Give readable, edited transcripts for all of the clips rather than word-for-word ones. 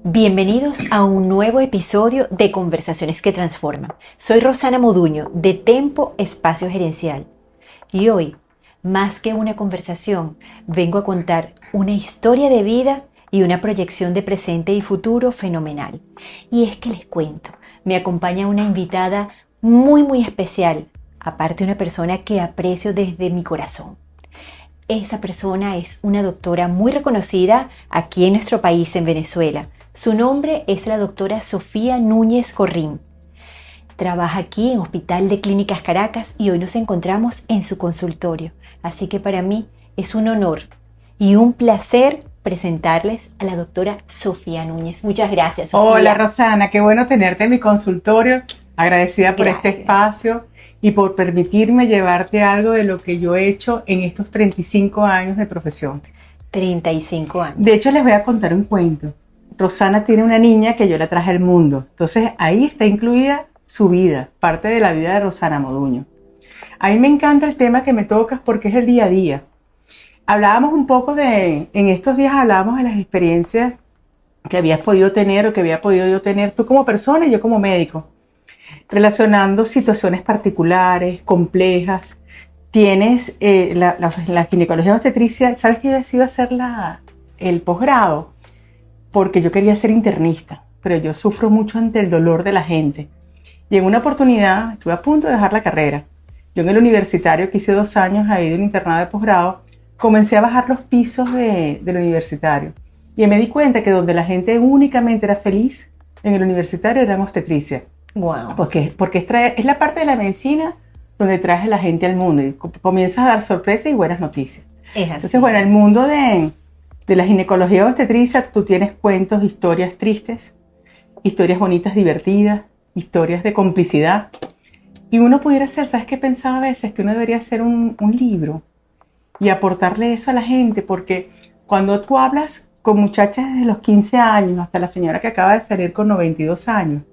Bienvenidos a un nuevo episodio de Conversaciones que Transforman. Soy Rosana Moduño de Tempo Espacio Gerencial y hoy, más que una conversación, vengo a contar una historia de vida y una proyección de presente y futuro fenomenal. Y es que les cuento, me acompaña una invitada muy especial, aparte una persona que aprecio desde mi corazón. Esa persona es una doctora muy reconocida aquí en nuestro país, en Venezuela. Su nombre es la doctora Sofía Núñez Corrín. Trabaja aquí en Hospital de Clínicas Caracas y hoy nos encontramos en su consultorio. Así que para mí es un honor y un placer presentarles a la doctora Sofía Núñez. Muchas gracias, Sofía. Hola, Rosana, qué bueno tenerte en mi consultorio. Agradecida por este espacio y por permitirme llevarte algo de lo que yo he hecho en estos 35 años de profesión. 35 años. De hecho, les voy a contar un cuento. Rosana tiene una niña que yo la traje al mundo. Entonces, ahí está incluida su vida, parte de la vida de Rosana Moduño. A mí me encanta el tema que me tocas porque es el día a día. Hablábamos un poco en estos días hablábamos de las experiencias que habías podido tener o que había podido yo tener tú como persona y yo como médico, relacionando situaciones particulares, complejas. Tienes la ginecología obstetricia. ¿Sabes que yo decido hacer el posgrado? Porque yo quería ser internista, pero yo sufro mucho ante el dolor de la gente. Y en una oportunidad estuve a punto de dejar la carrera. Yo en el universitario, que hice 2 años ahí de un internado de posgrado, comencé a bajar los pisos del universitario. Y me di cuenta que donde la gente únicamente era feliz en el universitario era en obstetricia. Wow. Porque es la parte de la medicina donde traes a la gente al mundo y comienzas a dar sorpresas y buenas noticias. Es así. Entonces, bueno, el mundo de la ginecología obstetricia, tú tienes cuentos, historias tristes, historias bonitas, divertidas, historias de complicidad. Y uno pudiera hacer, ¿sabes qué pensaba a veces? Que uno debería hacer un libro y aportarle eso a la gente, porque cuando tú hablas con muchachas desde los 15 años hasta la señora que acaba de salir con 92 años,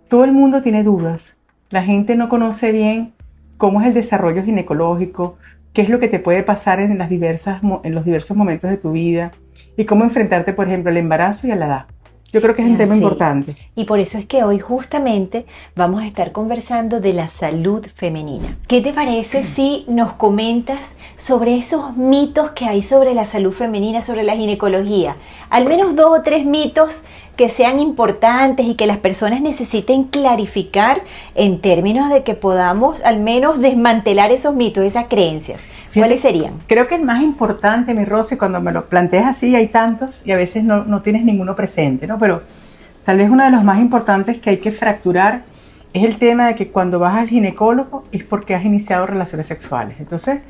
todo el mundo tiene dudas. La gente no conoce bien cómo es el desarrollo ginecológico, qué es lo que te puede pasar en los diversos momentos de tu vida y cómo enfrentarte, por ejemplo, al embarazo y a la edad. Yo creo que es un tema importante. Y por eso es que hoy justamente vamos a estar conversando de la salud femenina. ¿Qué te parece si nos comentas sobre esos mitos que hay sobre la salud femenina, sobre la ginecología? Al menos 2 o 3 mitos que sean importantes y que las personas necesiten clarificar en términos de que podamos al menos desmantelar esos mitos, esas creencias. ¿Cuáles serían? Creo que el más importante, mi Rosy, cuando me lo planteas así, hay tantos y a veces no tienes ninguno presente, ¿no? Pero tal vez uno de los más importantes que hay que fracturar es el tema de que cuando vas al ginecólogo es porque has iniciado relaciones sexuales. Entonces,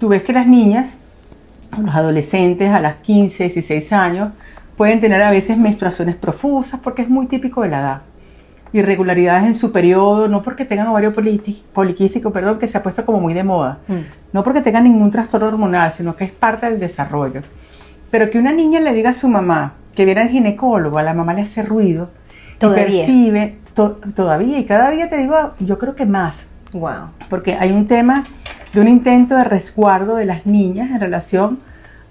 tú ves que las niñas, los adolescentes a las 15, 16 años, pueden tener a veces menstruaciones profusas porque es muy típico de la edad. Irregularidades en su periodo, no porque tengan ovario poliquístico, que se ha puesto como muy de moda. No porque tengan ningún trastorno hormonal, sino que es parte del desarrollo. Pero que una niña le diga a su mamá que viene al ginecólogo, a la mamá le hace ruido. Todavía. Y percibe, todavía, y cada día te digo, yo creo que más. Wow. Porque hay un tema de un intento de resguardo de las niñas en relación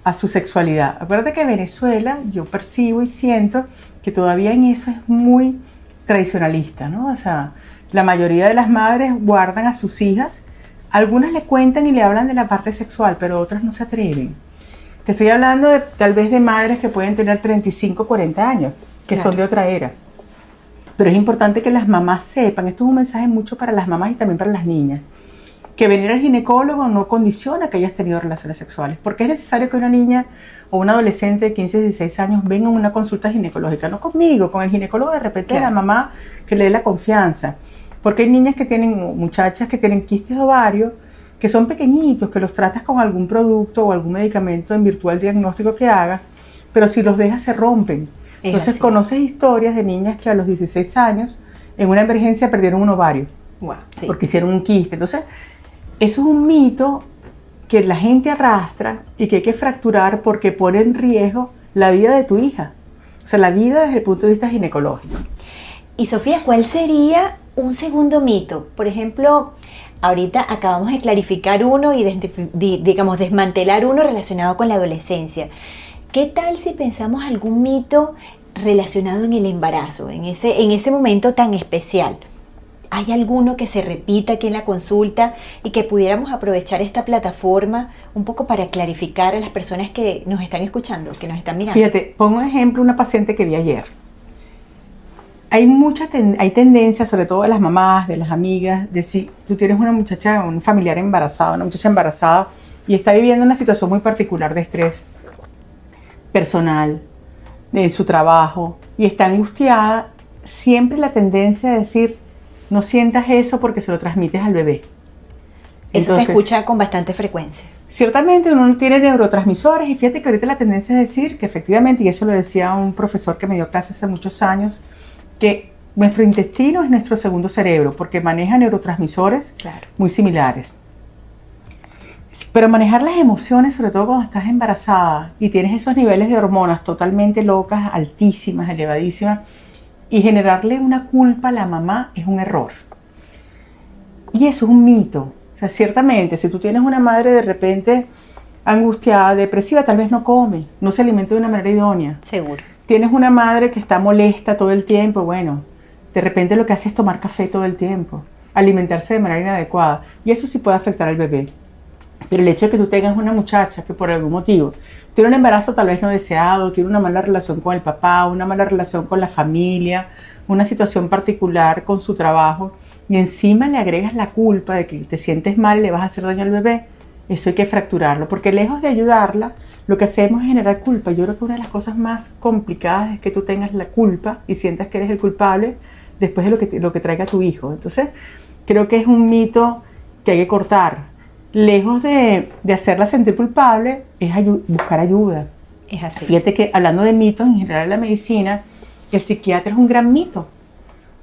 a su sexualidad. Acuérdate que en Venezuela yo percibo y siento que todavía en eso es muy tradicionalista, ¿no? O sea, la mayoría de las madres guardan a sus hijas, algunas le cuentan y le hablan de la parte sexual, pero otras no se atreven. Te estoy hablando tal vez de madres que pueden tener 35, 40 años, que son de otra era. Pero es importante que las mamás sepan, esto es un mensaje mucho para las mamás y también para las niñas, que venir al ginecólogo no condiciona que hayas tenido relaciones sexuales, porque es necesario que una niña o un adolescente de 15, 16 años venga a una consulta ginecológica, no conmigo, con el ginecólogo de repente de la mamá que le dé la confianza, porque hay niñas que tienen, muchachas que tienen quistes de ovario, que son pequeñitos, que los tratas con algún producto o algún medicamento en virtud del diagnóstico que hagas, pero si los dejas se rompen. Entonces conoces historias de niñas que a los 16 años en una emergencia perdieron un ovario, porque hicieron un quiste. Entonces eso es un mito que la gente arrastra y que hay que fracturar porque pone en riesgo la vida de tu hija. O sea, la vida desde el punto de vista ginecológico. Y Sofía, ¿cuál sería un segundo mito? Por ejemplo, ahorita acabamos de clarificar uno y desmantelar uno relacionado con la adolescencia. ¿Qué tal si pensamos algún mito relacionado en el embarazo, en ese momento tan especial. ¿Hay alguno que se repita aquí en la consulta y que pudiéramos aprovechar esta plataforma un poco para clarificar a las personas que nos están escuchando, que nos están mirando? Fíjate, pongo un ejemplo, una paciente que vi ayer. Hay tendencia, sobre todo de las mamás, de las amigas, de si tú tienes una muchacha, un familiar embarazado, una muchacha embarazada y está viviendo una situación muy particular de estrés personal, de su trabajo, y está angustiada, siempre la tendencia de decir, no sientas eso porque se lo transmites al bebé. Eso entonces, se escucha con bastante frecuencia. Ciertamente uno tiene neurotransmisores y fíjate que ahorita la tendencia es decir que efectivamente, y eso lo decía un profesor que me dio clases hace muchos años, que nuestro intestino es nuestro segundo cerebro porque maneja neurotransmisores muy similares. Pero manejar las emociones, sobre todo cuando estás embarazada y tienes esos niveles de hormonas totalmente locas, altísimas, elevadísimas, y generarle una culpa a la mamá es un error. Y eso es un mito. O sea, ciertamente, si tú tienes una madre de repente angustiada, depresiva, tal vez no come, no se alimenta de una manera idónea. Seguro. Tienes una madre que está molesta todo el tiempo, bueno, de repente lo que hace es tomar café todo el tiempo, alimentarse de manera inadecuada, y eso sí puede afectar al bebé. Pero el hecho de que tú tengas una muchacha que por algún motivo tiene un embarazo tal vez no deseado, tiene una mala relación con el papá, una mala relación con la familia, una situación particular con su trabajo, y encima le agregas la culpa de que te sientes mal y le vas a hacer daño al bebé, eso hay que fracturarlo, porque lejos de ayudarla, lo que hacemos es generar culpa. Yo creo que una de las cosas más complicadas es que tú tengas la culpa y sientas que eres el culpable después de lo que traiga tu hijo. Entonces, creo que es un mito que hay que cortar. Lejos de hacerla sentir culpable, es buscar ayuda. Es así. Fíjate que hablando de mitos en general en la medicina, el psiquiatra es un gran mito.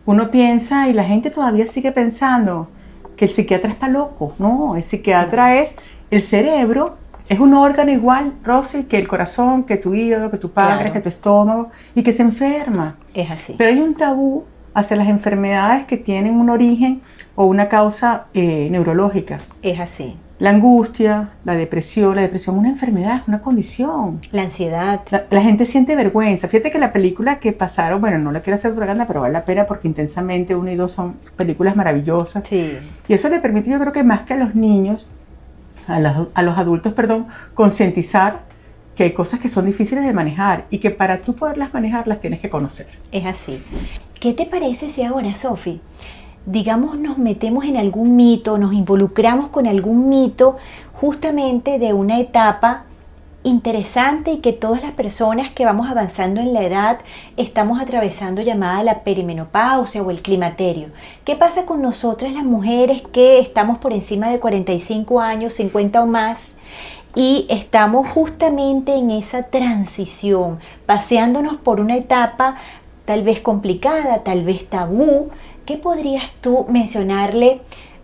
Uno piensa, y la gente todavía sigue pensando, que el psiquiatra está loco. No, el psiquiatra es el cerebro, es un órgano igual, Rosy, que el corazón, que tu hígado, que tu páncreas, que tu estómago, y que se enferma. Es así. Pero hay un tabú hacia las enfermedades que tienen un origen o una causa neurológica. Es así. La angustia, la depresión es una enfermedad, es una condición. La ansiedad. La gente siente vergüenza. Fíjate que la película que pasaron, bueno, no la quiero hacer propaganda, pero vale la pena porque Intensamente 1 y 2 son películas maravillosas. Sí. Y eso le permite, yo creo que más que a los niños, a los adultos, concientizar que hay cosas que son difíciles de manejar y que para tú poderlas manejar las tienes que conocer. Es así. ¿Qué te parece si ahora, Sofi, digamos, nos metemos en algún mito, nos involucramos con algún mito justamente de una etapa interesante y que todas las personas que vamos avanzando en la edad estamos atravesando, llamada la perimenopausia o el climaterio? ¿Qué pasa con nosotras las mujeres que estamos por encima de 45 años, 50 o más? Y estamos justamente en esa transición, paseándonos por una etapa tal vez complicada, tal vez tabú. ¿Qué podrías tú mencionarle,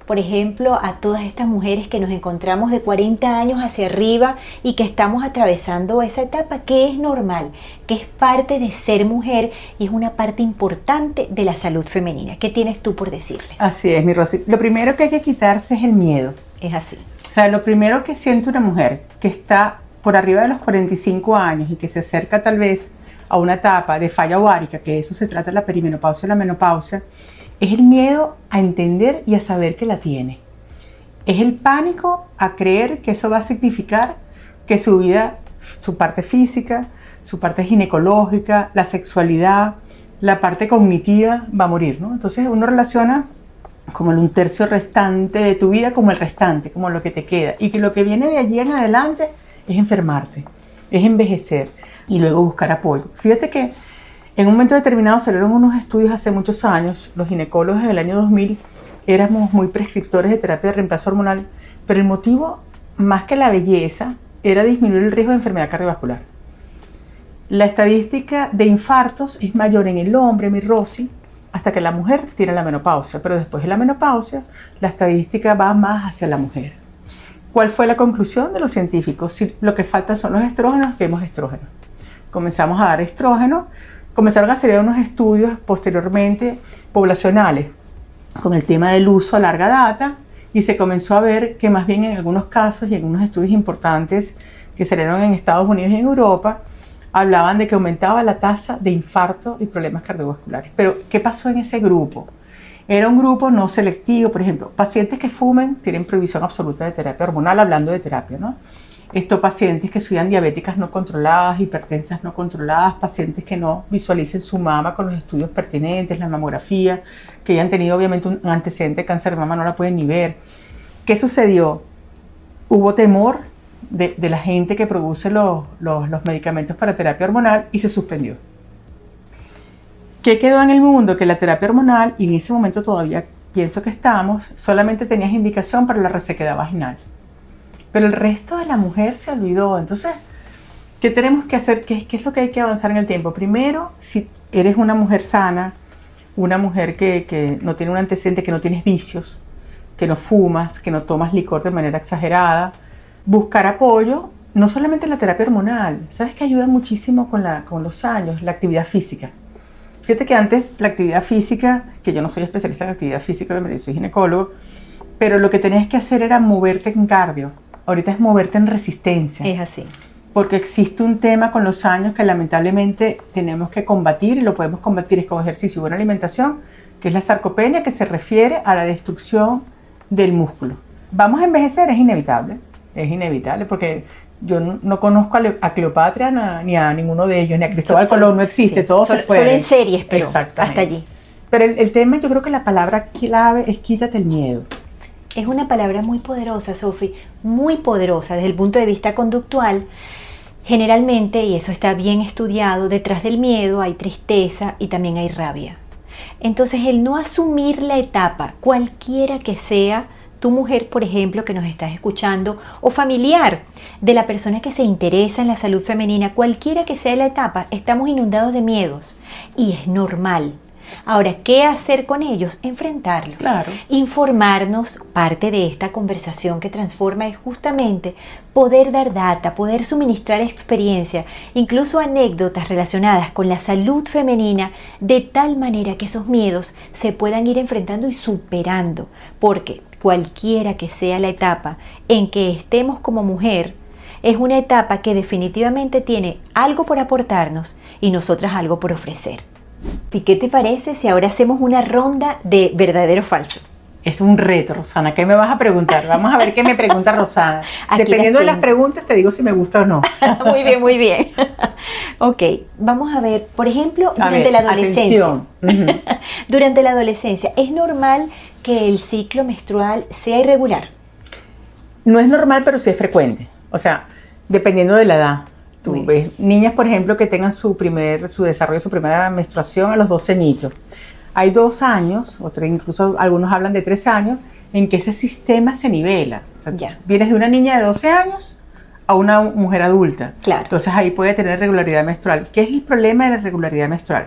por ejemplo, a todas estas mujeres que nos encontramos de 40 años hacia arriba y que estamos atravesando esa etapa que es normal, que es parte de ser mujer y es una parte importante de la salud femenina? ¿Qué tienes tú por decirles? Así es, mi Rosy. Lo primero que hay que quitarse es el miedo. Es así. O sea, lo primero que siente una mujer que está por arriba de los 45 años y que se acerca tal vez a una etapa de falla ovárica, que de eso se trata la perimenopausia y la menopausia, es el miedo a entender y a saber que la tiene. Es el pánico a creer que eso va a significar que su vida, su parte física, su parte ginecológica, la sexualidad, la parte cognitiva va a morir, ¿no? Entonces uno relaciona como un tercio restante de tu vida como el restante, como lo que te queda. Y que lo que viene de allí en adelante es enfermarte, es envejecer y luego buscar apoyo. Fíjate que en un momento determinado salieron unos estudios hace muchos años, los ginecólogos en el año 2000 éramos muy prescriptores de terapia de reemplazo hormonal, pero el motivo, más que la belleza, era disminuir el riesgo de enfermedad cardiovascular. La estadística de infartos es mayor en el hombre, mi Rosy, hasta que la mujer tiene la menopausia, pero después de la menopausia la estadística va más hacia la mujer. ¿Cuál fue la conclusión de los científicos? Si lo que falta son los estrógenos, demos estrógenos. Comenzamos a dar estrógenos, comenzaron a hacer unos estudios posteriormente poblacionales con el tema del uso a larga data y se comenzó a ver que más bien en algunos casos y en unos estudios importantes que salieron en Estados Unidos y en Europa, hablaban de que aumentaba la tasa de infarto y problemas cardiovasculares. Pero, ¿qué pasó en ese grupo? Era un grupo no selectivo, por ejemplo, pacientes que fumen tienen prohibición absoluta de terapia hormonal, hablando de terapia, ¿no? Estos pacientes que estudian diabéticas no controladas, hipertensas no controladas, pacientes que no visualicen su mama con los estudios pertinentes, la mamografía, que hayan tenido obviamente un antecedente de cáncer de mama, no la pueden ni ver. ¿Qué sucedió? Hubo temor de la gente que produce los medicamentos para terapia hormonal y se suspendió. ¿Qué quedó en el mundo? Que la terapia hormonal, y en ese momento todavía pienso que estamos, solamente tenías indicación para la resequedad vaginal. Pero el resto de la mujer se olvidó. Entonces, ¿qué tenemos que hacer? ¿Qué es lo que hay que avanzar en el tiempo? Primero, si eres una mujer sana, una mujer que no tiene un antecedente, que no tienes vicios, que no fumas, que no tomas licor de manera exagerada, buscar apoyo, no solamente en la terapia hormonal. ¿Sabes que ayuda muchísimo con los años? La actividad física. Fíjate que antes la actividad física, que yo no soy especialista en actividad física, obviamente soy ginecólogo, pero lo que tenías que hacer era moverte en cardio. Ahorita es moverte en resistencia. Es así. Porque existe un tema con los años que lamentablemente tenemos que combatir, y lo podemos combatir con ejercicio y buena alimentación, que es la sarcopenia, que se refiere a la destrucción del músculo. ¿Vamos a envejecer? Es inevitable porque yo no conozco a Cleopatra ni a ninguno de ellos, ni a Cristóbal Colón, no existe, sí. todos se fueron. Solo en series, pero hasta allí. Pero el tema, yo creo que la palabra clave es quítate el miedo. Es una palabra muy poderosa, Sofi, muy poderosa desde el punto de vista conductual. Generalmente, y eso está bien estudiado, detrás del miedo hay tristeza y también hay rabia. Entonces, el no asumir la etapa, cualquiera que sea, tu mujer, por ejemplo, que nos estás escuchando, o familiar de la persona que se interesa en la salud femenina, cualquiera que sea la etapa, estamos inundados de miedos y es normal. Ahora, ¿qué hacer con ellos? Enfrentarlos, claro. Informarnos. Parte de esta conversación que transforma es justamente poder dar data, poder suministrar experiencia, incluso anécdotas relacionadas con la salud femenina, de tal manera que esos miedos se puedan ir enfrentando y superando, porque cualquiera que sea la etapa en que estemos como mujer, es una etapa que definitivamente tiene algo por aportarnos y nosotras algo por ofrecer. ¿Y qué te parece si ahora hacemos una ronda de verdadero o falso? Es un reto, Rosana. ¿Qué me vas a preguntar? Vamos a ver qué me pregunta Rosana. Dependiendo de las preguntas, te digo si me gusta o no. Muy bien, muy bien. Ok, vamos a ver, por ejemplo, durante la adolescencia. Durante la adolescencia, ¿es normal que el ciclo menstrual sea irregular? No es normal, pero sí es frecuente. O sea, dependiendo de la edad. Tú ves niñas, por ejemplo, que tengan su desarrollo, su primera menstruación a los 12 añitos. Hay 2 años, incluso algunos hablan de 3 años, en que ese sistema se nivela. O sea, vienes de una niña de 12 años a una mujer adulta. Claro. Entonces ahí puede tener regularidad menstrual. ¿Qué es el problema de la regularidad menstrual?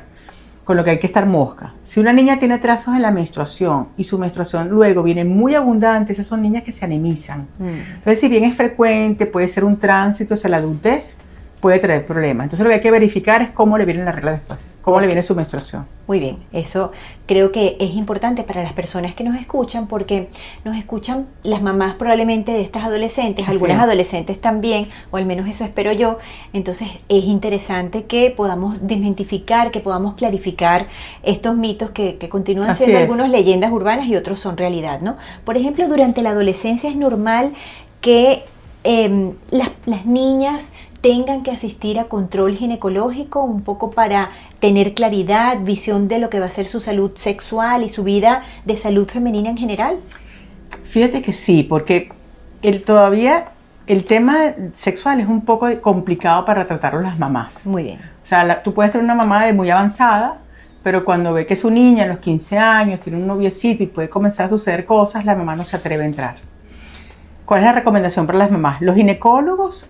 Con lo que hay que estar mosca. Si una niña tiene atrasos en la menstruación y su menstruación luego viene muy abundante, esas son niñas que se anemizan. Entonces, si bien es frecuente, puede ser un tránsito hacia la adultez, puede traer problemas. Entonces lo que hay que verificar es cómo le viene la regla después, cómo le viene su menstruación. Muy bien, eso creo que es importante para las personas que nos escuchan, porque nos escuchan las mamás probablemente de estas adolescentes, algunas adolescentes también, o al menos eso espero yo. Entonces es interesante que podamos desmitificar, que podamos clarificar estos mitos que continúan siendo algunos leyendas urbanas y otros son realidad, ¿no? Por ejemplo, durante la adolescencia es normal que las niñas tengan que asistir a control ginecológico un poco para tener claridad, visión de lo que va a ser su salud sexual y su vida de salud femenina en general. Fíjate que sí, porque todavía el tema sexual es un poco complicado para tratarlo las mamás. Muy bien. O sea, tú puedes tener una mamá de muy avanzada, pero cuando ve que su niña a los 15 años tiene un noviecito y puede comenzar a suceder cosas, la mamá no se atreve a entrar. ¿Cuál es la recomendación para las mamás? Los ginecólogos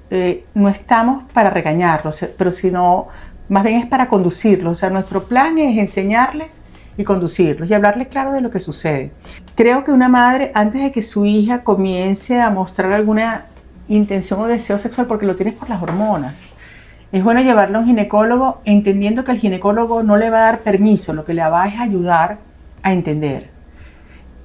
no estamos para regañarlos, pero sino más bien es para conducirlos. O sea, nuestro plan es enseñarles y conducirlos y hablarles claro de lo que sucede. Creo que una madre, antes de que su hija comience a mostrar alguna intención o deseo sexual, porque lo tienes por las hormonas, es bueno llevarla a un ginecólogo entendiendo que el ginecólogo no le va a dar permiso, lo que le va es ayudar a entender.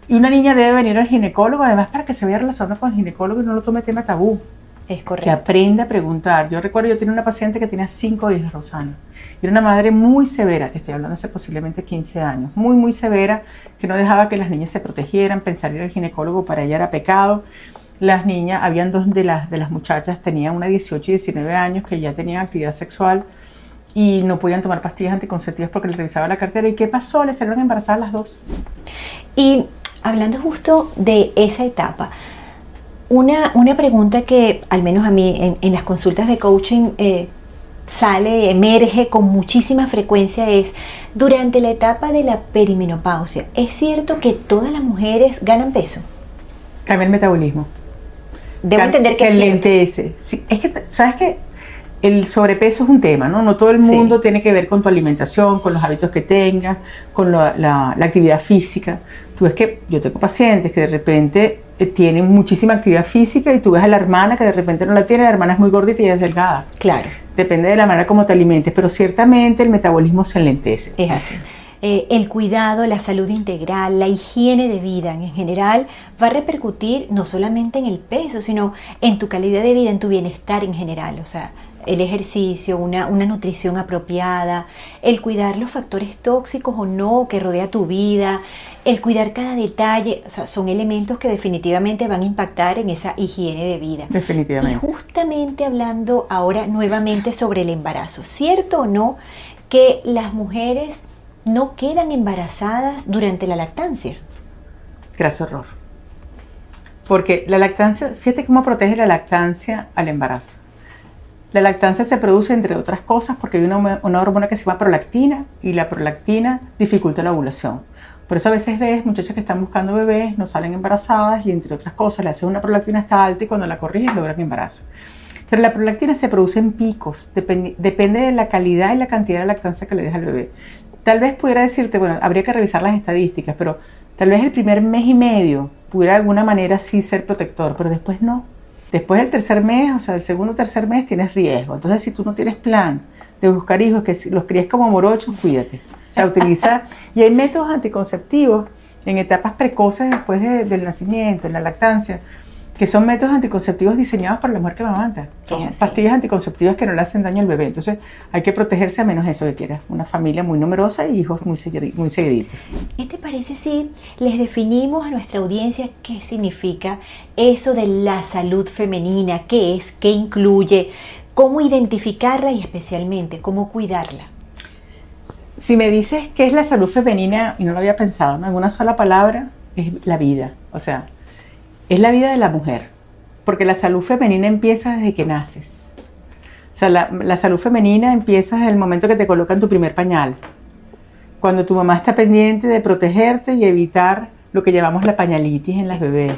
Y una niña debe venir al ginecólogo, además, para que se vaya relacionando con el ginecólogo y no lo tome tema tabú. Es que correcto. aprenda a preguntar. Yo recuerdo, yo tenía una paciente que tenía 5 hijos, Rosana. Era una madre muy severa, te estoy hablando hace posiblemente 15 años, muy, muy severa, que no dejaba que las niñas se protegieran, pensar ir al ginecólogo para ella era pecado. Las niñas, habían dos de las muchachas, tenían una 18 y 19 años que ya tenían actividad sexual y no podían tomar pastillas anticonceptivas porque les revisaba la cartera. ¿Y qué pasó? Les salieron embarazadas las dos. Y hablando justo de esa etapa, una pregunta que al menos a mí en las consultas de coaching emerge con muchísima frecuencia es durante la etapa de la perimenopausia. ¿Es cierto que todas las mujeres ganan peso? Cambia el metabolismo. Debo entender que se es cierto. lentece. Sí, es que, ¿sabes qué? El sobrepeso es un tema, ¿no? No todo el mundo tiene que ver con tu alimentación, con los hábitos que tengas, con la actividad física. Tú ves que yo tengo pacientes que de repente tienen muchísima actividad física y tú ves a la hermana que de repente no la tiene, la hermana es muy gordita y ella es delgada. Claro. Depende de la manera como te alimentes, pero ciertamente el metabolismo se enlentece. Es así. El cuidado, la salud integral, la higiene de vida en general va a repercutir no solamente en el peso, sino en tu calidad de vida, en tu bienestar en general. O sea, el ejercicio, una nutrición apropiada, el cuidar los factores tóxicos o no que rodea tu vida, el cuidar cada detalle, o sea, son elementos que definitivamente van a impactar en esa higiene de vida. Definitivamente. Y justamente hablando ahora nuevamente sobre el embarazo, ¿cierto o no que las mujeres no quedan embarazadas durante la lactancia? Graso error. Porque la lactancia, fíjate cómo protege la lactancia al embarazo. La lactancia se produce, entre otras cosas, porque hay una hormona que se llama prolactina y la prolactina dificulta la ovulación. Por eso a veces ves muchachas que están buscando bebés, no salen embarazadas y entre otras cosas le hacen una prolactina está alta y cuando la corriges logran embarazo. Pero la prolactina se produce en picos, depende de la calidad y la cantidad de lactancia que le des al bebé. Tal vez pudiera decirte, bueno, habría que revisar las estadísticas, pero tal vez el primer mes y medio pudiera de alguna manera sí ser protector, pero después no. Después del tercer mes, o sea, del segundo o tercer mes tienes riesgo. Entonces, si tú no tienes plan de buscar hijos, que los críes como morochos, cuídate. O sea, utiliza, y hay métodos anticonceptivos en etapas precoces después del nacimiento, en la lactancia, que son métodos anticonceptivos diseñados para la mujer que amamanta. Son pastillas anticonceptivas que no le hacen daño al bebé. Entonces hay que protegerse a menos eso que quieras. Una familia muy numerosa y hijos muy seguiditos. ¿Qué te parece si les definimos a nuestra audiencia qué significa eso de la salud femenina? ¿Qué es? ¿Qué incluye? ¿Cómo identificarla y especialmente cómo cuidarla? Si me dices qué es la salud femenina, y no lo había pensado, ¿no? En una sola palabra, es la vida. O sea, es la vida de la mujer, porque la salud femenina empieza desde que naces. O sea, la salud femenina empieza desde el momento que te colocan tu primer pañal, cuando tu mamá está pendiente de protegerte y evitar lo que llamamos la pañalitis en las bebés,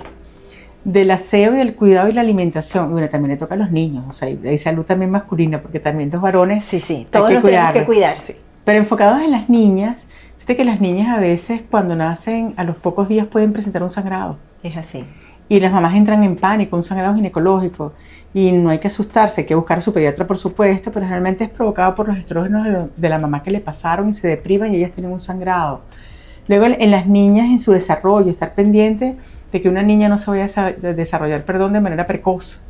del aseo y del cuidado y la alimentación. Y bueno, también le toca a los niños, o sea, hay salud también masculina, porque también los varones todos los tenemos que cuidar. Sí. Pero enfocados en las niñas, fíjate que las niñas a veces cuando nacen a los pocos días pueden presentar un sangrado. Es así. Y las mamás entran en pánico, un sangrado ginecológico, y no hay que asustarse, hay que buscar a su pediatra por supuesto, pero realmente es provocado por los estrógenos de la mamá que le pasaron y se deprivan y ellas tienen un sangrado. Luego en las niñas en su desarrollo, estar pendiente de que una niña no se vaya a desarrollar, de manera precoz.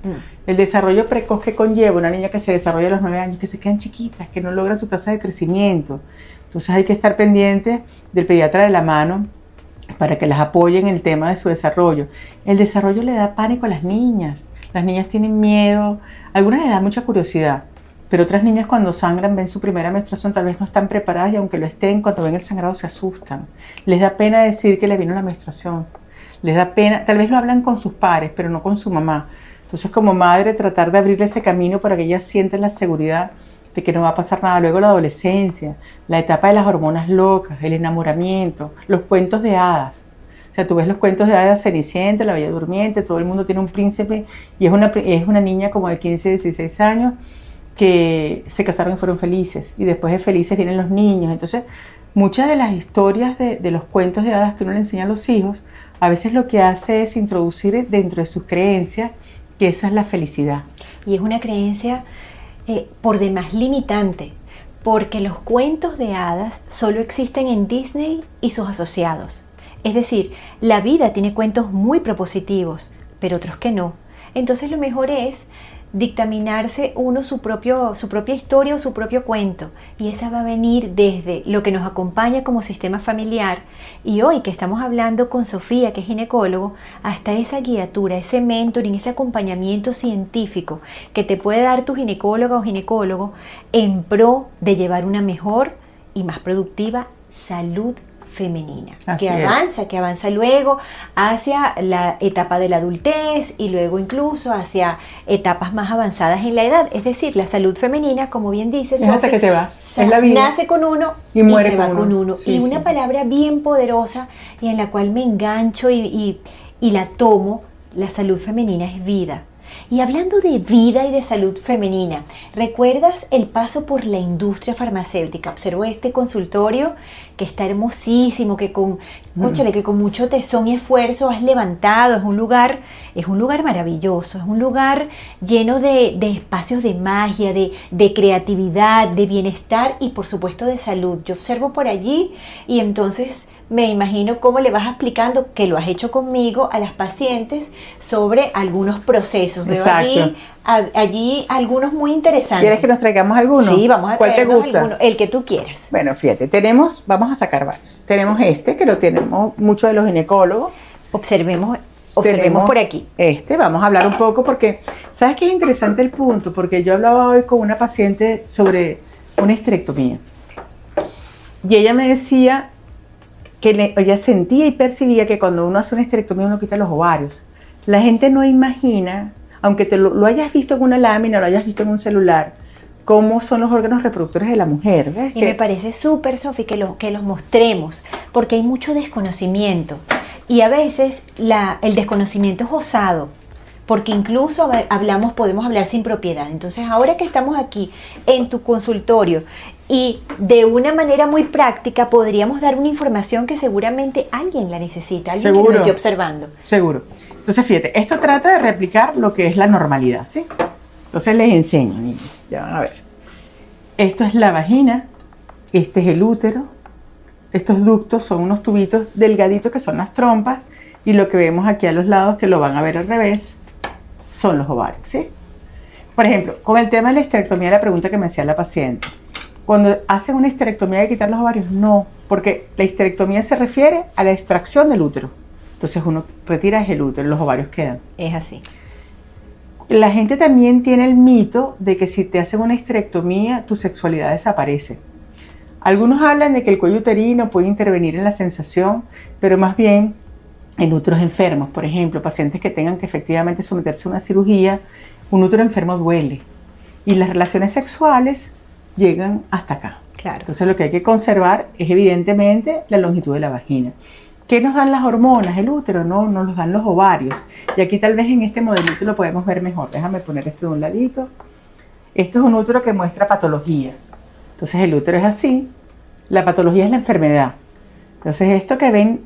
El desarrollo precoz que conlleva una niña que se desarrolla a los 9 años, que se quedan chiquitas, que no logran su tasa de crecimiento. Entonces hay que estar pendiente del pediatra de la mano para que las apoyen en el tema de su desarrollo. El desarrollo le da pánico a las niñas tienen miedo, algunas les da mucha curiosidad, pero otras niñas cuando sangran, ven su primera menstruación, tal vez no están preparadas y aunque lo estén, cuando ven el sangrado se asustan. Les da pena decir que les vino la menstruación, les da pena, tal vez lo hablan con sus pares, pero no con su mamá. Entonces como madre tratar de abrirle ese camino para que ellas sientan la seguridad de que no va a pasar nada. Luego la adolescencia, la etapa de las hormonas locas, el enamoramiento, los cuentos de hadas. O sea, tú ves los cuentos de hadas, Cenicienta, La Bella Durmiente, todo el mundo tiene un príncipe y es una niña como de 15, 16 años que se casaron y fueron felices. Y después de felices vienen los niños. Entonces, muchas de las historias de los cuentos de hadas que uno le enseña a los hijos, a veces lo que hace es introducir dentro de sus creencias que esa es la felicidad. Y es una creencia por demás limitante, porque los cuentos de hadas solo existen en Disney y sus asociados. Es decir, la vida tiene cuentos muy propositivos, pero otros que no. entonces lo mejor es dictaminarse uno su propia historia o su propio cuento, y esa va a venir desde lo que nos acompaña como sistema familiar, y hoy que estamos hablando con Sofía, que es ginecólogo, hasta esa guiatura, ese mentoring, ese acompañamiento científico que te puede dar tu ginecóloga o ginecólogo en pro de llevar una mejor y más productiva salud femenina, que avanza luego hacia la etapa de la adultez y luego incluso hacia etapas más avanzadas en la edad. Es decir, la salud femenina, como bien dices, es hasta que te vas, es la vida. Nace con uno y se va con uno. Sí, y una palabra bien poderosa y en la cual me engancho y la tomo, la salud femenina es vida. Y hablando de vida y de salud femenina, ¿recuerdas el paso por la industria farmacéutica? Observo este consultorio que está hermosísimo, que con mucho tesón y esfuerzo has levantado. Es un lugar maravilloso, es un lugar lleno de espacios de magia, de creatividad, de bienestar y por supuesto de salud. Yo observo por allí y entonces me imagino cómo le vas explicando, que lo has hecho conmigo, a las pacientes sobre algunos procesos. Veo allí algunos muy interesantes. ¿Quieres que nos traigamos algunos? Sí, vamos a traernos algunos, el que tú quieras. Bueno, fíjate, vamos a sacar varios. Tenemos este, que lo tenemos muchos de los ginecólogos. Observemos por aquí. Vamos a hablar un poco porque, ¿sabes qué es interesante el punto? Porque yo hablaba hoy con una paciente sobre una histerectomía. Y ella me decía que ella sentía y percibía que cuando uno hace una histerectomía uno quita los ovarios. La gente no imagina, aunque lo hayas visto en una lámina, lo hayas visto en un celular, cómo son los órganos reproductores de la mujer. ¿Ves? Y me parece súper, Sofi, que los mostremos, porque hay mucho desconocimiento. Y a veces el desconocimiento es osado, porque incluso podemos hablar sin propiedad. Entonces, ahora que estamos aquí en tu consultorio y de una manera muy práctica podríamos dar una información que seguramente alguien la necesita, alguien que nos esté observando. Seguro. Entonces, fíjate, esto trata de replicar lo que es la normalidad, ¿sí? Entonces les enseño, niñas, ya van a ver. Esto es la vagina, este es el útero, estos ductos son unos tubitos delgaditos que son las trompas, y lo que vemos aquí a los lados, que lo van a ver al revés, son los ovarios, ¿sí? Por ejemplo, con el tema de la histerectomía, la pregunta que me hacía la paciente, cuando hacen una histerectomía hay que quitar los ovarios, no, porque la histerectomía se refiere a la extracción del útero. Entonces uno retira el útero, los ovarios quedan. Es así. La gente también tiene el mito de que si te hacen una histerectomía, tu sexualidad desaparece. Algunos hablan de que el cuello uterino puede intervenir en la sensación, pero más bien en úteros enfermos, por ejemplo, pacientes que tengan que efectivamente someterse a una cirugía, un útero enfermo duele. Y las relaciones sexuales llegan hasta acá. Claro. Entonces lo que hay que conservar es evidentemente la longitud de la vagina. ¿Qué nos dan las hormonas? El útero, no, nos los dan los ovarios. Y aquí tal vez en este modelito lo podemos ver mejor. Déjame poner este de un ladito. Este es un útero que muestra patología. Entonces el útero es así. La patología es la enfermedad. Entonces esto que ven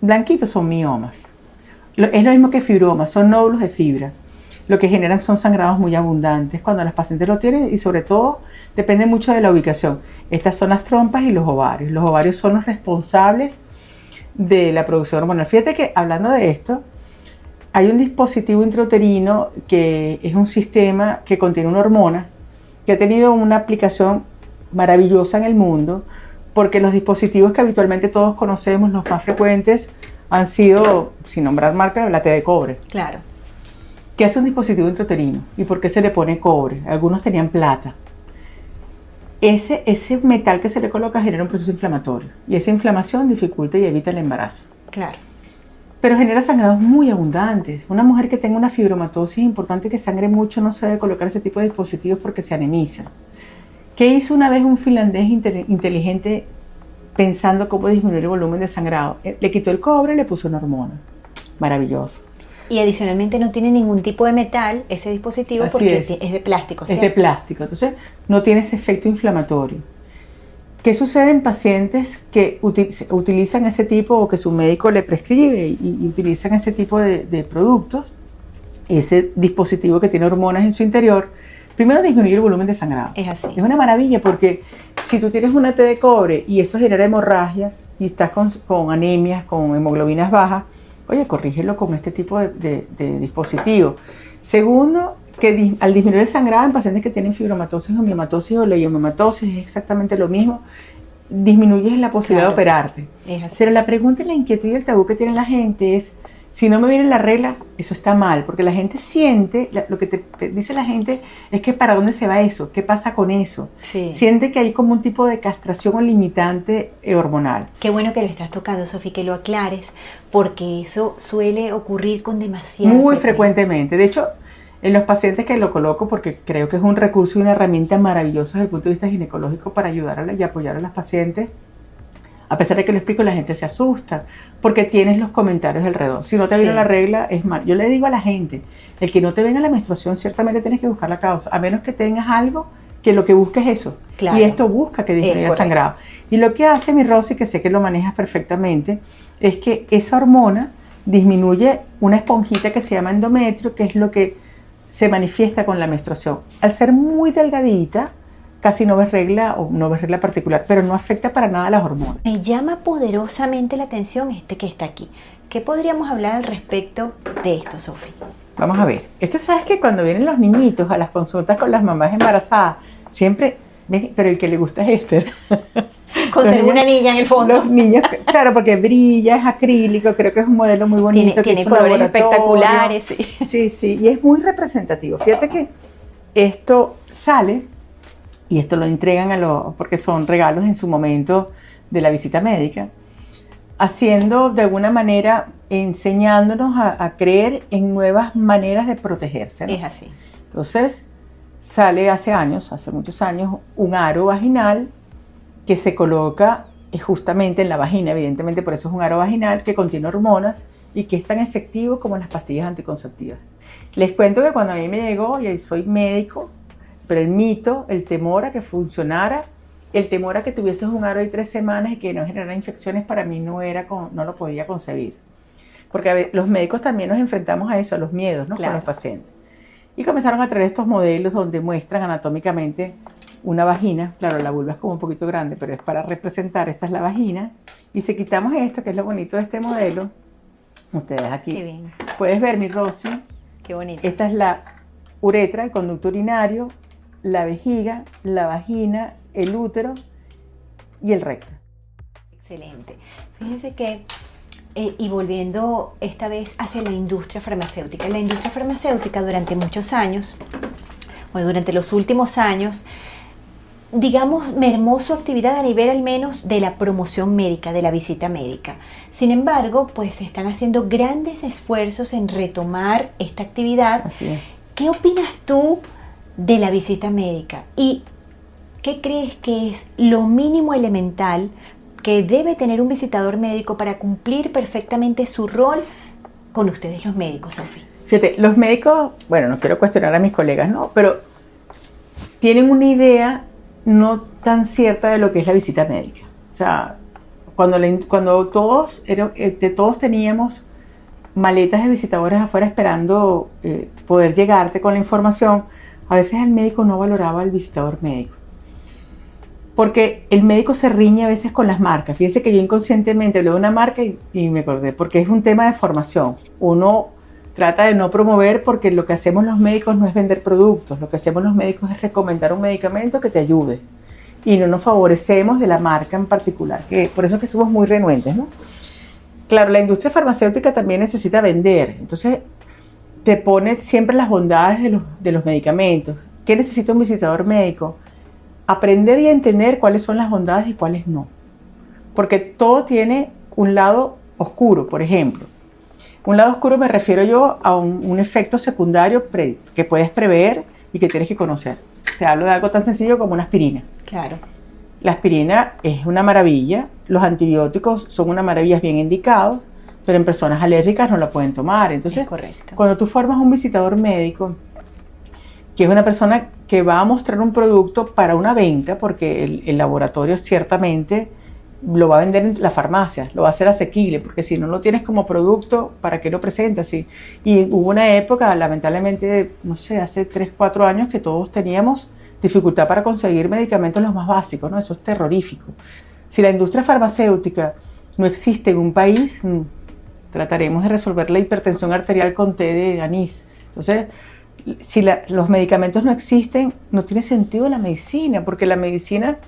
blanquitos son miomas. Es lo mismo que fibromas, son nódulos de fibra. Lo que generan son sangrados muy abundantes cuando las pacientes lo tienen, y sobre todo depende mucho de la ubicación. Estas son las trompas y los ovarios. Los ovarios son los responsables de la producción hormonal. Fíjate que hablando de esto, hay un dispositivo intrauterino que es un sistema que contiene una hormona que ha tenido una aplicación maravillosa en el mundo, porque los dispositivos que habitualmente todos conocemos, los más frecuentes, han sido, sin nombrar marcas, la T de cobre. Claro. ¿Qué hace un dispositivo intrauterino? ¿Y por qué se le pone cobre? Algunos tenían plata. Ese metal que se le coloca genera un proceso inflamatorio, y esa inflamación dificulta y evita el embarazo. Claro. Pero genera sangrados muy abundantes. Una mujer que tenga una fibromatosis, es importante que sangre mucho, no se debe colocar ese tipo de dispositivos porque se anemiza. ¿Qué hizo una vez un finlandés inteligente pensando cómo disminuir el volumen de sangrado? Le quitó el cobre y le puso una hormona. Maravilloso. Y adicionalmente no tiene ningún tipo de metal ese dispositivo. Así porque es de plástico, ¿cierto? Es de plástico, entonces no tiene ese efecto inflamatorio. ¿Qué sucede en pacientes que utilizan ese tipo, o que su médico le prescribe y utilizan ese tipo de productos? Ese dispositivo que tiene hormonas en su interior, primero disminuye el volumen de sangrado. Es así. Es una maravilla, porque si tú tienes una T de cobre y eso genera hemorragias y estás con anemias, con hemoglobinas bajas, oye, corrígelo con este tipo de dispositivo. Segundo, que al disminuir el sangrado en pacientes que tienen fibromatosis o miomatosis o leiomyomatosis, es exactamente lo mismo, disminuyes la posibilidad de operarte. Pero la pregunta y la inquietud y el tabú que tiene la gente es, si no me viene la regla, eso está mal, porque la gente siente, lo que te dice la gente es que ¿para dónde se va eso? ¿Qué pasa con eso? Sí. Siente que hay como un tipo de castración o limitante hormonal. Qué bueno que lo estás tocando, Sofi, que lo aclares, porque eso suele ocurrir con demasiada Muy frecuentemente. De hecho, en los pacientes que lo coloco, porque creo que es un recurso y una herramienta maravillosa desde el punto de vista ginecológico para ayudar y apoyar a las pacientes, a pesar de que lo explico, la gente se asusta, porque tienes los comentarios alrededor. Si no te viene la regla, es mal. Yo le digo a la gente, el que no te venga la menstruación, ciertamente tienes que buscar la causa, a menos que tengas algo que lo que busques es eso. Claro. Y esto busca que disminuya el sangrado. Y lo que hace mi Rosy, que sé que lo manejas perfectamente, es que esa hormona disminuye una esponjita que se llama endometrio, que es lo que se manifiesta con la menstruación. Al ser muy delgadita, casi no ves regla o no ves regla particular, pero no afecta para nada a las hormonas. Me llama poderosamente la atención que está aquí. ¿Qué podríamos hablar al respecto de esto, Sofi? Vamos a ver. Sabes que cuando vienen los niñitos a las consultas con las mamás embarazadas, siempre, pero el que le gusta es Esther. Conserva una niña en el fondo. Los niños, claro, porque brilla, es acrílico, creo que es un modelo muy bonito. Tiene colores espectaculares. Sí, sí, y es muy representativo. Fíjate que esto sale y esto lo entregan porque son regalos en su momento de la visita médica, haciendo de alguna manera, enseñándonos a creer en nuevas maneras de protegerse, ¿no? Es así. Entonces, sale hace muchos años, un aro vaginal que se coloca justamente en la vagina, evidentemente por eso es un aro vaginal que contiene hormonas y que es tan efectivo como las pastillas anticonceptivas. Les cuento que cuando a mí me llegó, y soy médico, pero el mito, el temor a que funcionara, el temor a que tuvieses un aro de 3 semanas y que no generara infecciones, para mí no lo podía concebir. Porque los médicos también nos enfrentamos a eso, a los miedos, ¿no? Claro. Con los pacientes. Y comenzaron a traer estos modelos donde muestran anatómicamente una vagina. Claro, la vulva es como un poquito grande, pero es para representar, esta es la vagina. Y si quitamos esto, que es lo bonito de este modelo, ustedes aquí, qué bien. Puedes ver, mi Rosy, qué bonito. Esta es la uretra, el conducto urinario, la vejiga, la vagina, el útero y el recto. Excelente. Fíjense que, y volviendo esta vez hacia la industria farmacéutica. La industria farmacéutica durante muchos años, durante los últimos años, digamos, mermó su actividad a nivel al menos de la promoción médica, de la visita médica. Sin embargo, pues se están haciendo grandes esfuerzos en retomar esta actividad. Así es. ¿Qué opinas tú de la visita médica? ¿Y qué crees que es lo mínimo elemental que debe tener un visitador médico para cumplir perfectamente su rol con ustedes los médicos, Sofi? Fíjate, los médicos, bueno, no quiero cuestionar a mis colegas, ¿no? Pero tienen una idea no tan cierta de lo que es la visita médica. O sea, cuando todos teníamos maletas de visitadores afuera esperando poder llegarte con la información, a veces el médico no valoraba al visitador médico. Porque el médico se riñe a veces con las marcas. Fíjense que yo inconscientemente hablé de una marca y me acordé, porque es un tema de formación. Uno trata de no promover porque lo que hacemos los médicos no es vender productos. Lo que hacemos los médicos es recomendar un medicamento que te ayude. Y no nos favorecemos de la marca en particular. Por eso es que somos muy renuentes, ¿no? Claro, la industria farmacéutica también necesita vender. Entonces, te pone siempre las bondades de los medicamentos. ¿Qué necesita un visitador médico? Aprender y entender cuáles son las bondades y cuáles no. Porque todo tiene un lado oscuro, por ejemplo. Un lado oscuro me refiero yo a un efecto secundario que puedes prever y que tienes que conocer. Te hablo de algo tan sencillo como una aspirina. Claro. La aspirina es una maravilla. Los antibióticos son una maravilla bien indicados, pero en personas alérgicas no la pueden tomar. Entonces, es correcto. Cuando tú formas un visitador médico, que es una persona que va a mostrar un producto para una venta, porque el laboratorio ciertamente lo va a vender en las farmacias, lo va a hacer asequible, porque si no lo tienes como producto, ¿para qué lo presentas? Y hubo una época, lamentablemente, no sé, hace 3, 4 años, que todos teníamos dificultad para conseguir medicamentos los más básicos, ¿no? Eso es terrorífico. Si la industria farmacéutica no existe en un país, trataremos de resolver la hipertensión arterial con té de anís. Entonces, Si los medicamentos no existen, no tiene sentido la medicina, porque la medicina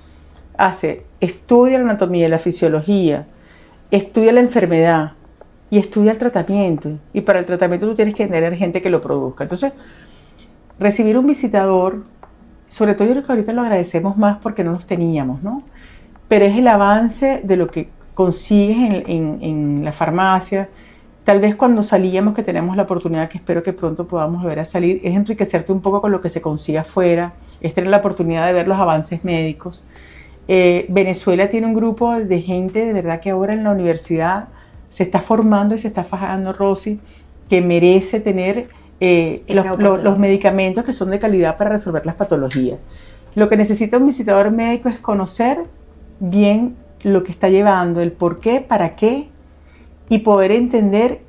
estudia la anatomía y la fisiología, estudia la enfermedad y estudia el tratamiento. Y para el tratamiento tú tienes que tener gente que lo produzca. Entonces, recibir un visitador, sobre todo yo creo que ahorita lo agradecemos más porque no los teníamos, ¿no? Pero es el avance de lo que consigues en la farmacia. Tal vez cuando salíamos, que tenemos la oportunidad, que espero que pronto podamos volver a salir, es enriquecerte un poco con lo que se consigue afuera, es tener la oportunidad de ver los avances médicos. Venezuela tiene un grupo de gente, de verdad que ahora en la universidad se está formando y se está fajando, Rosy, que merece tener los medicamentos que son de calidad para resolver las patologías. Lo que necesita un visitador médico es conocer bien lo que está llevando, el por qué, para qué, y poder entender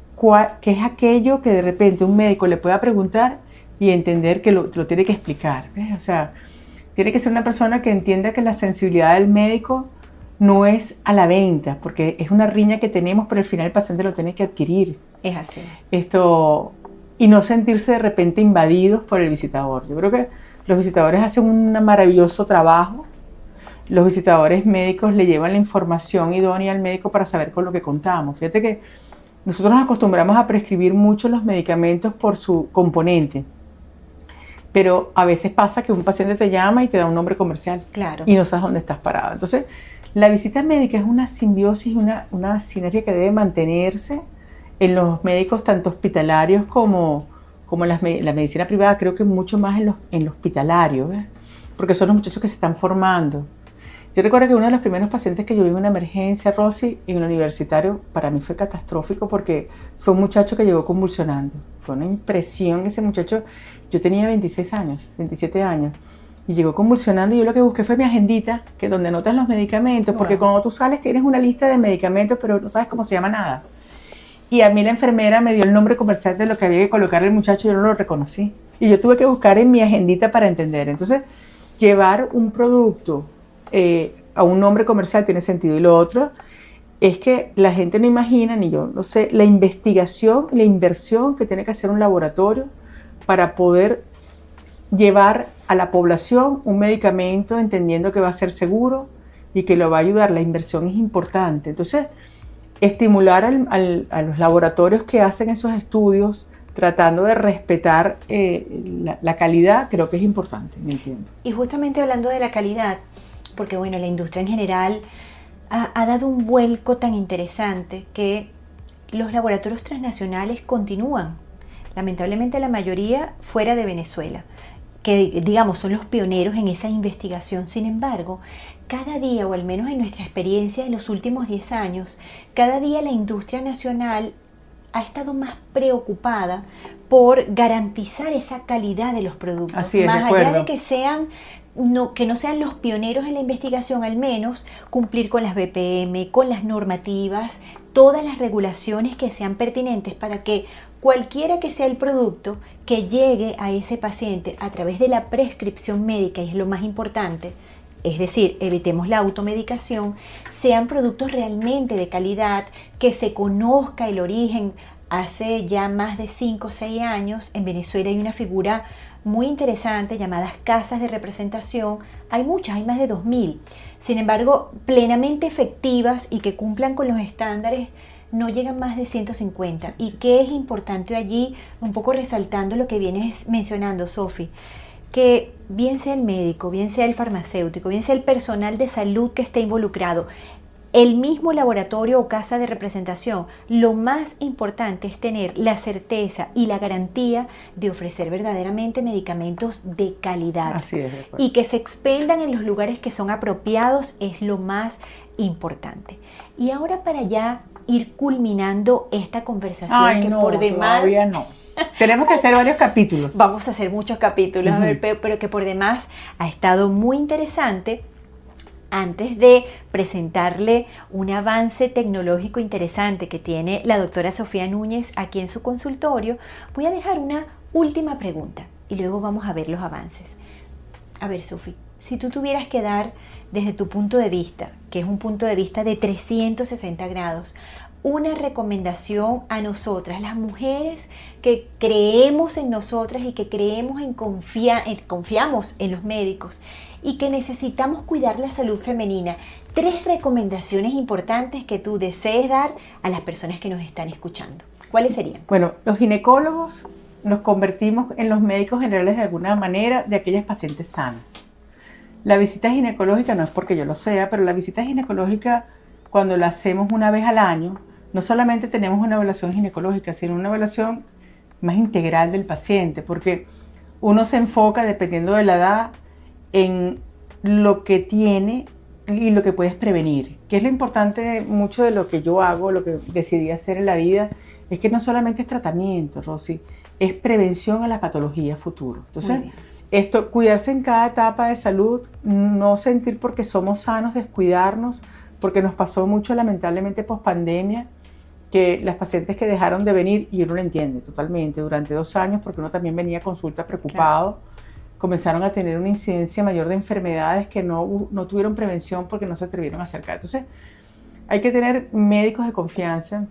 qué es aquello que de repente un médico le pueda preguntar y entender que lo tiene que explicar, ¿ves? O sea, tiene que ser una persona que entienda que la sensibilidad del médico no es a la venta, porque es una riña que tenemos, pero al final el paciente lo tiene que adquirir. Es así. Y no sentirse de repente invadidos por el visitador. Yo creo que los visitadores hacen un maravilloso trabajo. Los visitadores médicos le llevan la información idónea al médico para saber con lo que contamos. Fíjate que nosotros nos acostumbramos a prescribir mucho los medicamentos por su componente, pero a veces pasa que un paciente te llama y te da un nombre comercial. Claro. Y no sabes dónde estás parado. Entonces, la visita médica es una simbiosis, una sinergia que debe mantenerse en los médicos tanto hospitalarios como la medicina privada, creo que mucho más en lo hospitalario, ¿ves? Porque son los muchachos que se están formando. Yo recuerdo que uno de los primeros pacientes que yo vi en una emergencia, Rosy, en el universitario, para mí fue catastrófico porque fue un muchacho que llegó convulsionando. Fue una impresión ese muchacho. Yo tenía 26 años, 27 años, y llegó convulsionando y yo lo que busqué fue mi agendita, que donde anotas los medicamentos, porque cuando tú sales tienes una lista de medicamentos, pero no sabes cómo se llama nada. Y a mí la enfermera me dio el nombre comercial de lo que había que colocarle al muchacho y yo no lo reconocí. Y yo tuve que buscar en mi agendita para entender. Entonces, llevar un producto a un nombre comercial tiene sentido. Y lo otro es que la gente no imagina, ni yo, no sé, la investigación, la inversión que tiene que hacer un laboratorio para poder llevar a la población un medicamento entendiendo que va a ser seguro y que lo va a ayudar. La inversión es importante. Entonces, estimular a los laboratorios que hacen esos estudios tratando de respetar la calidad, creo que es importante, ¿me entiendes? Y justamente hablando de la calidad, porque bueno, la industria en general ha dado un vuelco tan interesante que los laboratorios transnacionales continúan, lamentablemente la mayoría fuera de Venezuela, que digamos son los pioneros en esa investigación. Sin embargo, cada día, o al menos en nuestra experiencia en los últimos 10 años, cada día la industria nacional ha estado más preocupada por garantizar esa calidad de los productos. Así es, más de allá de que que no sean los pioneros en la investigación, al menos cumplir con las BPM, con las normativas, todas las regulaciones que sean pertinentes para que cualquiera que sea el producto que llegue a ese paciente a través de la prescripción médica, y es lo más importante, es decir, evitemos la automedicación, sean productos realmente de calidad, que se conozca el origen. Hace ya más de 5 o 6 años en Venezuela hay una figura muy interesante llamadas casas de representación. Hay muchas, hay más de 2000. Sin embargo, plenamente efectivas y que cumplan con los estándares no llegan más de 150. ¿Y qué es importante allí? Un poco resaltando lo que vienes mencionando, Sofi, que bien sea el médico, bien sea el farmacéutico, bien sea el personal de salud que esté involucrado, el mismo laboratorio o casa de representación, lo más importante es tener la certeza y la garantía de ofrecer verdaderamente medicamentos de calidad. Así es, y que se expendan en los lugares que son apropiados es lo más importante. Y ahora, para ya ir culminando esta conversación, que por demás... Todavía no. Tenemos que hacer varios capítulos. Vamos a hacer muchos capítulos, a ver, pero que por demás ha estado muy interesante. Antes de presentarle un avance tecnológico interesante que tiene la doctora Sofía Núñez aquí en su consultorio, voy a dejar una última pregunta y luego vamos a ver los avances. A ver, Sofi, si tú tuvieras que dar desde tu punto de vista, que es un punto de vista de 360 grados, una recomendación a nosotras, las mujeres que creemos en nosotras y que creemos confiamos en los médicos y que necesitamos cuidar la salud femenina? 3 recomendaciones importantes que tú desees dar a las personas que nos están escuchando. ¿Cuáles serían? Bueno, los ginecólogos nos convertimos en los médicos generales de alguna manera de aquellas pacientes sanas. La visita ginecológica, no es porque yo lo sea, pero la visita ginecológica, cuando la hacemos una vez al año, no solamente tenemos una evaluación ginecológica, sino una evaluación más integral del paciente, porque uno se enfoca, dependiendo de la edad, en lo que tiene y lo que puedes prevenir. Que es lo importante, mucho de lo que yo hago, lo que decidí hacer en la vida, es que no solamente es tratamiento, Rosy, es prevención a las patologías futuras. Entonces, cuidarse en cada etapa de salud, no sentir porque somos sanos, descuidarnos, porque nos pasó mucho lamentablemente post pandemia, que las pacientes que dejaron de venir, y uno lo entiende totalmente, durante 2 años, porque uno también venía a consulta preocupado, comenzaron a tener una incidencia mayor de enfermedades que no tuvieron prevención porque no se atrevieron a acercar. Entonces, hay que tener médicos de confianza.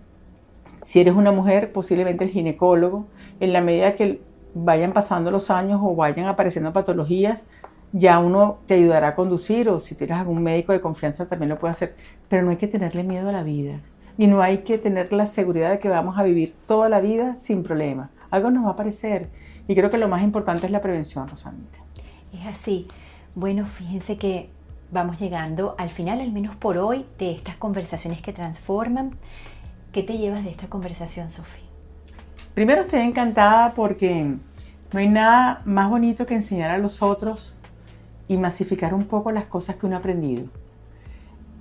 Si eres una mujer, posiblemente el ginecólogo, en la medida que vayan pasando los años o vayan apareciendo patologías, ya uno te ayudará a conducir, o si tienes algún médico de confianza también lo puede hacer, pero no hay que tenerle miedo a la vida. Y no hay que tener la seguridad de que vamos a vivir toda la vida sin problemas. Algo nos va a aparecer. Y creo que lo más importante es la prevención, Rosanita. Es así. Bueno, fíjense que vamos llegando al final, al menos por hoy, de estas conversaciones que transforman. ¿Qué te llevas de esta conversación, Sofía? Primero, estoy encantada porque no hay nada más bonito que enseñar a los otros y masificar un poco las cosas que uno ha aprendido.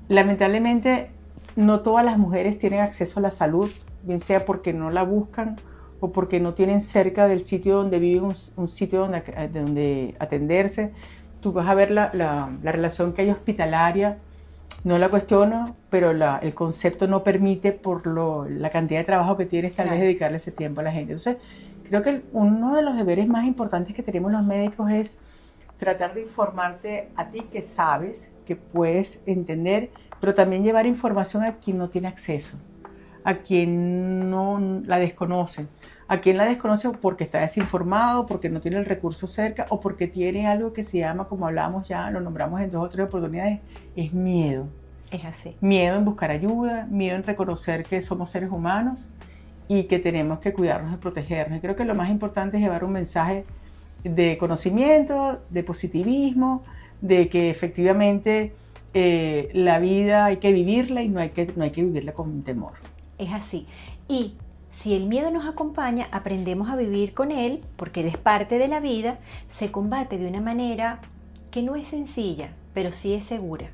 Lamentablemente, no todas las mujeres tienen acceso a la salud, bien sea porque no la buscan o porque no tienen cerca del sitio donde viven un sitio donde atenderse. Tú vas a ver la relación que hay hospitalaria, no la cuestiono, pero el concepto no permite por la cantidad de trabajo que tienes tal vez dedicarle ese tiempo a la gente. Entonces, creo que uno de los deberes más importantes que tenemos los médicos es tratar de informarte a ti que sabes, que puedes entender, pero también llevar información a quien no tiene acceso, a quien no la desconoce, a quien la desconoce porque está desinformado, porque no tiene el recurso cerca o porque tiene algo que se llama, como hablamos ya, lo nombramos en 2 o 3 oportunidades, es miedo. Es así. Miedo en buscar ayuda, miedo en reconocer que somos seres humanos y que tenemos que cuidarnos y protegernos. Y creo que lo más importante es llevar un mensaje de conocimiento, de positivismo, de que efectivamente la vida hay que vivirla y no hay que vivirla con temor. Es así. Y si el miedo nos acompaña, aprendemos a vivir con él, porque él es parte de la vida, se combate de una manera que no es sencilla, pero sí es segura.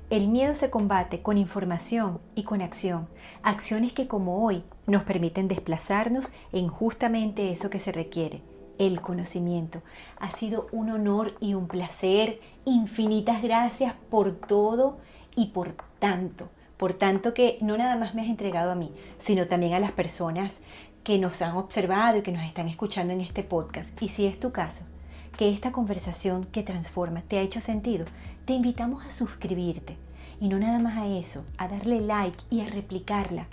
El miedo se combate con información y con acción, acciones que como hoy nos permiten desplazarnos en justamente eso que se requiere, el conocimiento. Ha sido un honor y un placer. Infinitas gracias por todo y por tanto que no nada más me has entregado a mí, sino también a las personas que nos han observado y que nos están escuchando en este podcast. Y si es tu caso, que esta conversación que transforma te ha hecho sentido, te invitamos a suscribirte y no nada más a eso, a darle like y a replicarla.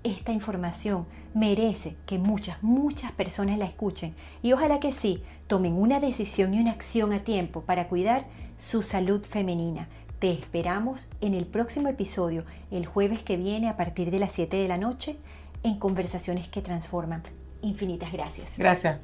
Esta información merece que muchas personas la escuchen y ojalá que sí, tomen una decisión y una acción a tiempo para cuidar su salud femenina. Te esperamos en el próximo episodio, el jueves que viene a partir de las 7 de la noche, en Conversaciones que Transforman. Infinitas gracias. Gracias.